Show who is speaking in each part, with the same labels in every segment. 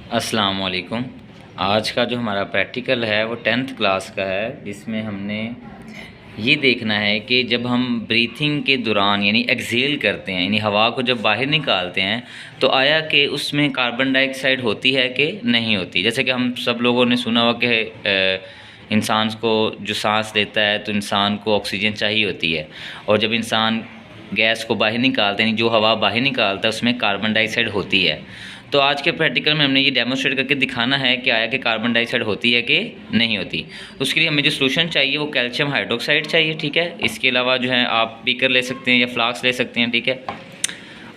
Speaker 1: अस्सलाम वालेकुम। आज का जो हमारा प्रैक्टिकल है वो 10th क्लास का है, जिसमें हमने ये देखना है कि जब हम ब्रीथिंग के दौरान यानी एक्सहेल करते हैं, यानी हवा को जब बाहर निकालते हैं तो आया कि उसमें कार्बन डाइऑक्साइड होती है कि नहीं होती। जैसे कि हम सब लोगों ने सुना हुआ कि इंसान को जो सांस लेता है तो इंसान को ऑक्सीजन चाहिए होती है, और जब इंसान गैस को बाहर निकालते हैं, जो हवा बाहर निकालता है, उसमें कार्बन डाइऑक्साइड होती है। तो आज के प्रैक्टिकल में हमने ये डेमोस्ट्रेट करके दिखाना है कि आया कि कार्बन डाइऑक्साइड होती है कि नहीं होती। उसके लिए हमें जो सोल्यूशन चाहिए वो कैल्शियम हाइड्रोक्साइड चाहिए, ठीक है। इसके अलावा जो है आप बीकर ले सकते हैं या फ्लास्क ले सकते हैं, ठीक है।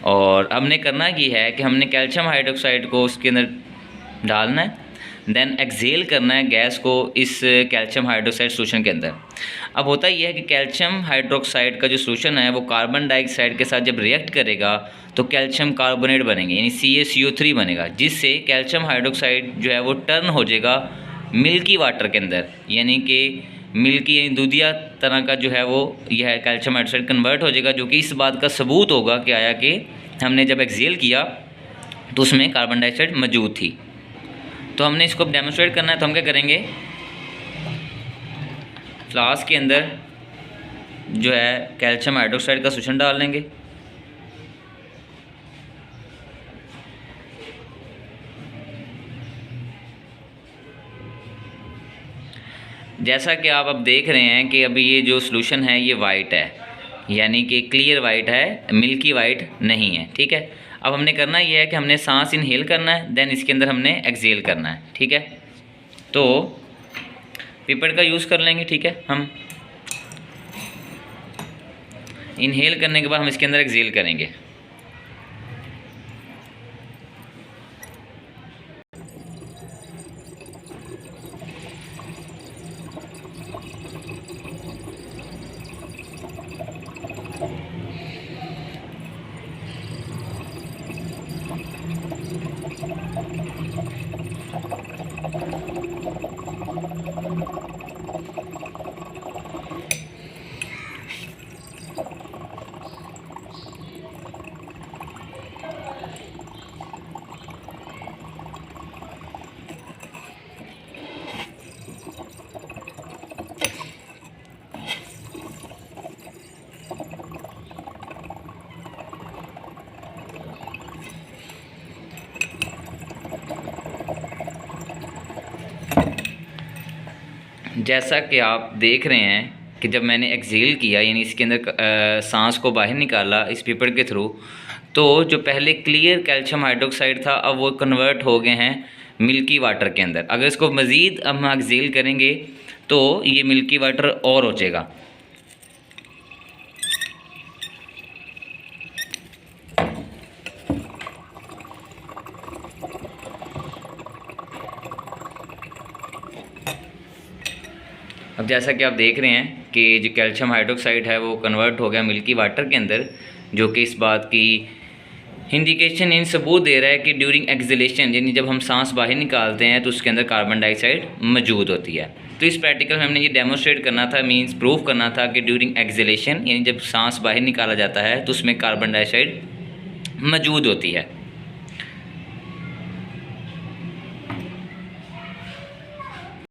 Speaker 1: और हमने करना ये है कि हमने कैल्शियम हाइड्रोक्साइड को उसके अंदर डालना है, देन एक्सहेल करना है गैस को इस कैल्शियम हाइड्रोक्साइड सोल्यूशन के अंदर। अब होता यह है कि कैल्शियम हाइड्रोक्साइड का जो सोल्यूशन है वो कार्बन डाइऑक्साइड के साथ जब रिएक्ट करेगा तो कैल्शियम कार्बोनेट बनेंगे, यानी CaCO3 बनेगा, जिससे कैल्शियम हाइड्रोक्साइड जो है वो टर्न हो जाएगा मिल्की वाटर के अंदर, यानी कि मिल्की यानी दूधिया तरह का जो है वो यह कैल्शियम हाइड्रोक्साइड कन्वर्ट हो जाएगा, जो कि इस बात का सबूत होगा कि आया कि हमने जब एक्सहेल किया तो उसमें कार्बन डाइऑक्साइड मौजूद थी। तो हमने इसको डेमोस्ट्रेट करना है, तो हम क्या करेंगे, फ्लास्क के अंदर जो है कैल्शियम हाइड्रोक्साइड का सोल्यूशन डाल लेंगे। जैसा कि आप अब देख रहे हैं कि अभी ये जो सोल्यूशन है ये वाइट है, यानी कि क्लियर वाइट है, मिल्की वाइट नहीं है, ठीक है। अब हमने करना ये है कि हमने सांस इनहेल करना है, देन इसके अंदर हमने एक्सहेल करना है, ठीक है। तो पिपेट का यूज़ कर लेंगे, ठीक है। हम इनहेल करने के बाद हम इसके अंदर एक्सहेल करेंगे। जैसा कि आप देख रहे हैं कि जब मैंने एक्सहेल किया, यानी इसके अंदर सांस को बाहर निकाला इस पेपर के थ्रू, तो जो पहले क्लियर कैल्शियम हाइड्रोक्साइड था अब वो कन्वर्ट हो गए हैं मिल्की वाटर के अंदर। अगर इसको मज़ीद हम एक्सहेल करेंगे तो ये मिल्की वाटर और हो जाएगा। अब जैसा कि आप देख रहे हैं कि जो कैल्शियम हाइड्रोक्साइड है वो कन्वर्ट हो गया मिल्की वाटर के अंदर, जो कि इस बात की इंडिकेशन इन सबूत दे रहा है कि ड्यूरिंग एक्सहेलेशन, यानी जब हम सांस बाहर निकालते हैं तो उसके अंदर कार्बन डाइऑक्साइड मौजूद होती है। तो इस प्रैक्टिकल में हमने ये डेमोस्ट्रेट करना था, मींस प्रूफ करना था कि ड्यूरिंग एक्सहेलेशन यानी जब सांस बाहर निकाला जाता है तो उसमें कार्बन डाइऑक्साइड मौजूद होती है।